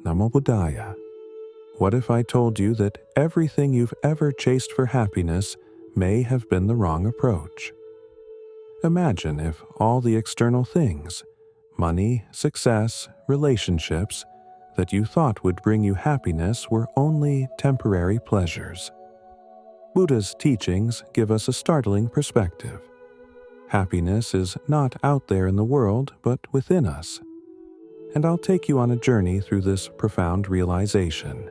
Namo Buddhaya. What if I told you that everything you've ever chased for happiness may have been the wrong approach? Imagine if all the external things, money, success, relationships, that you thought would bring you happiness were only temporary pleasures. Buddha's teachings give us a startling perspective. Happiness is not out there in the world, but within us. And I'll take you on a journey through this profound realization.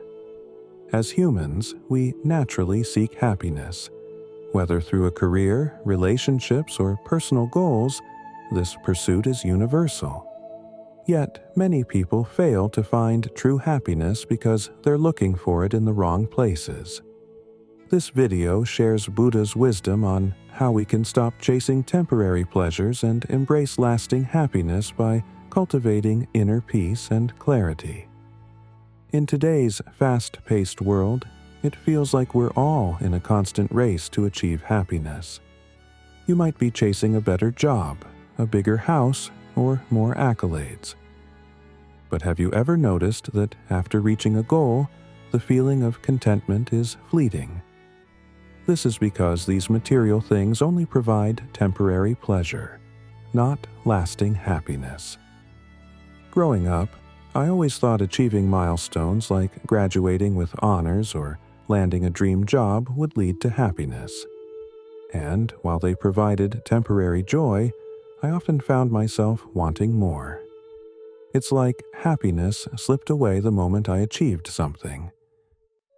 As humans, we naturally seek happiness. Whether through a career, relationships, or personal goals, this pursuit is universal. Yet, many people fail to find true happiness because they're looking for it in the wrong places. This video shares Buddha's wisdom on how we can stop chasing temporary pleasures and embrace lasting happiness by cultivating inner peace and clarity. In today's fast-paced world, it feels like we're all in a constant race to achieve happiness. You might be chasing a better job, a bigger house, or more accolades. But have you ever noticed that after reaching a goal, the feeling of contentment is fleeting? This is because these material things only provide temporary pleasure, not lasting happiness. Growing up, I always thought achieving milestones like graduating with honors or landing a dream job would lead to happiness. And while they provided temporary joy, I often found myself wanting more. It's like happiness slipped away the moment I achieved something.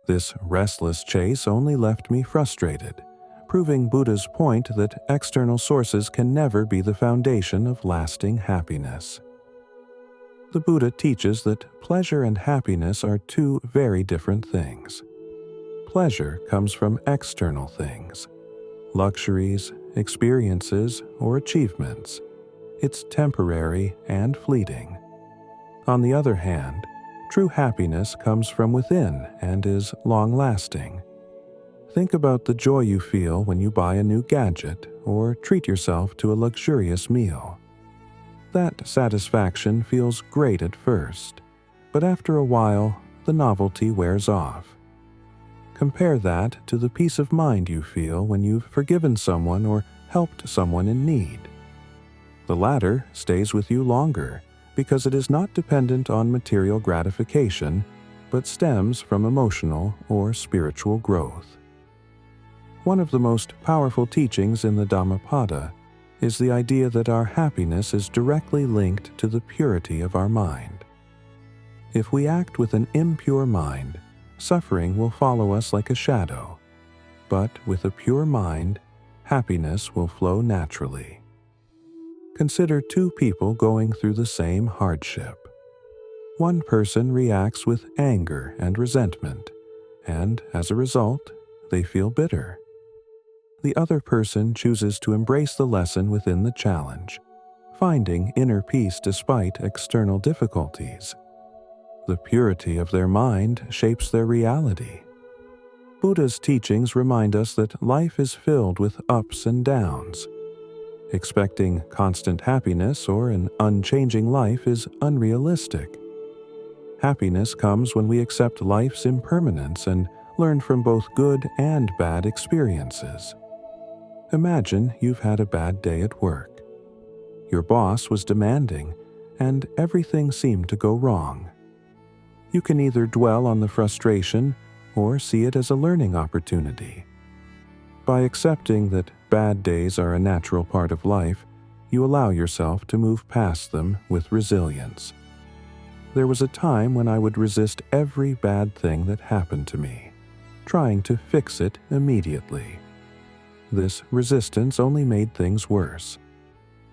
This restless chase only left me frustrated, proving Buddha's point that external sources can never be the foundation of lasting happiness. The Buddha teaches that pleasure and happiness are two very different things. Pleasure comes from external things, luxuries, experiences, or achievements. It's temporary and fleeting. On the other hand, true happiness comes from within and is long-lasting. Think about the joy you feel when you buy a new gadget or treat yourself to a luxurious meal. That satisfaction feels great at first, but after a while, the novelty wears off. Compare that to the peace of mind you feel when you've forgiven someone or helped someone in need. The latter stays with you longer because it is not dependent on material gratification, but stems from emotional or spiritual growth. One of the most powerful teachings in the Dhammapada is the idea that our happiness is directly linked to the purity of our mind. If we act with an impure mind, suffering will follow us like a shadow, but with a pure mind, happiness will flow naturally. Consider two people going through the same hardship. One person reacts with anger and resentment, and as a result, they feel bitter. The other person chooses to embrace the lesson within the challenge, finding inner peace despite external difficulties. The purity of their mind shapes their reality. Buddha's teachings remind us that life is filled with ups and downs. Expecting constant happiness or an unchanging life is unrealistic. Happiness comes when we accept life's impermanence and learn from both good and bad experiences. Imagine you've had a bad day at work. Your boss was demanding, and everything seemed to go wrong. You can either dwell on the frustration or see it as a learning opportunity. By accepting that bad days are a natural part of life, you allow yourself to move past them with resilience. There was a time when I would resist every bad thing that happened to me, trying to fix it immediately. This resistance only made things worse.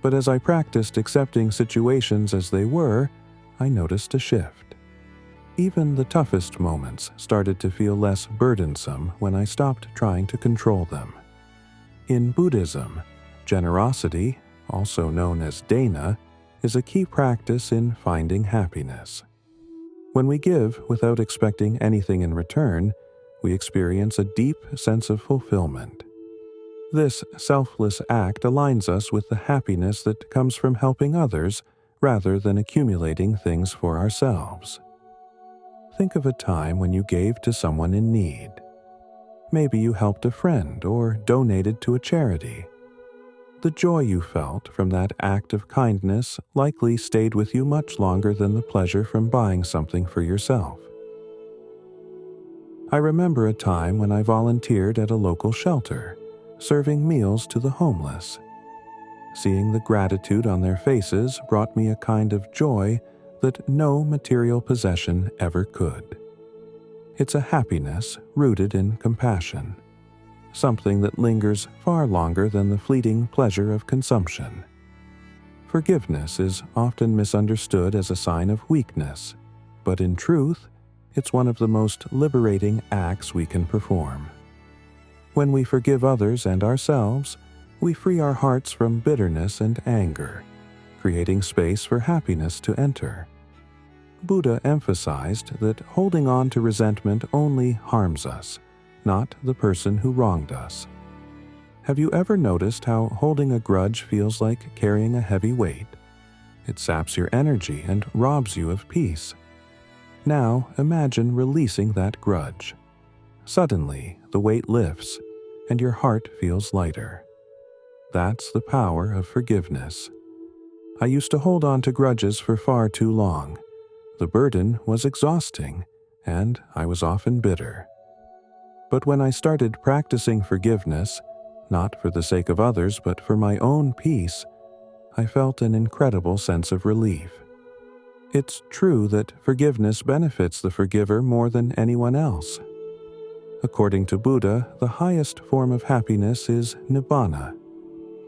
But as I practiced accepting situations as they were, I noticed a shift. Even the toughest moments started to feel less burdensome when I stopped trying to control them. In Buddhism, generosity, also known as dana, is a key practice in finding happiness. When we give without expecting anything in return, we experience a deep sense of fulfillment. This selfless act aligns us with the happiness that comes from helping others rather than accumulating things for ourselves. think of a time when you gave to someone in need. Maybe you helped a friend or donated to a charity. The joy you felt from that act of kindness likely stayed with you much longer than the pleasure from buying something for yourself. I remember a time when I volunteered at a local shelter, serving meals to the homeless. Seeing the gratitude on their faces brought me a kind of joy that no material possession ever could. It's a happiness rooted in compassion, something that lingers far longer than the fleeting pleasure of consumption. Forgiveness is often misunderstood as a sign of weakness, but in truth, it's one of the most liberating acts we can perform. When we forgive others and ourselves, we free our hearts from bitterness and anger, creating space for happiness to enter. Buddha emphasized that holding on to resentment only harms us, not the person who wronged us. Have you ever noticed how holding a grudge feels like carrying a heavy weight? It saps your energy and robs you of peace. Now imagine releasing that grudge. Suddenly, the weight lifts, and your heart feels lighter. That's the power of forgiveness. I used to hold on to grudges for far too long. The burden was exhausting, and I was often bitter. But when I started practicing forgiveness, not for the sake of others but for my own peace, I felt an incredible sense of relief. It's true that forgiveness benefits the forgiver more than anyone else. According to Buddha, the highest form of happiness is nibbana,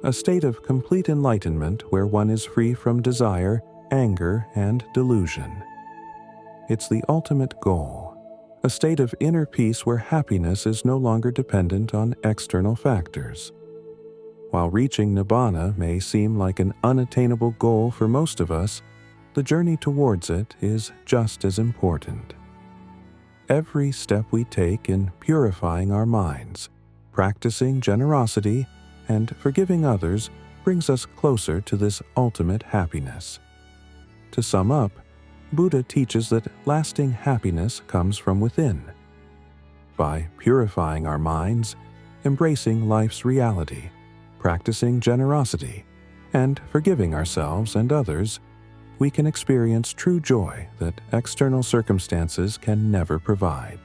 a state of complete enlightenment where one is free from desire, anger, and delusion. It's the ultimate goal, a state of inner peace where happiness is no longer dependent on external factors. While reaching nibbana may seem like an unattainable goal for most of us, the journey towards it is just as important. Every step we take in purifying our minds, practicing generosity, and forgiving others brings us closer to this ultimate happiness. To sum up, Buddha teaches that lasting happiness comes from within. By purifying our minds, embracing life's reality, practicing generosity, and forgiving ourselves and others, we can experience true joy that external circumstances can never provide.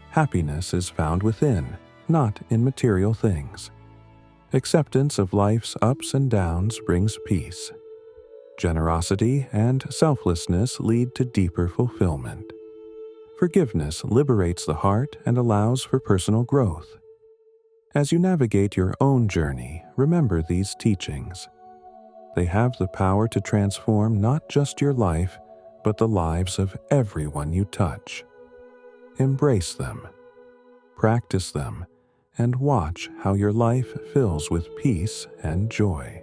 Happiness is found within, not in material things. Acceptance of life's ups and downs brings peace. Generosity and selflessness lead to deeper fulfillment. Forgiveness liberates the heart and allows for personal growth. As you navigate your own journey, remember these teachings. They have the power to transform not just your life, but the lives of everyone you touch. Embrace them, practice them, and watch how your life fills with peace and joy.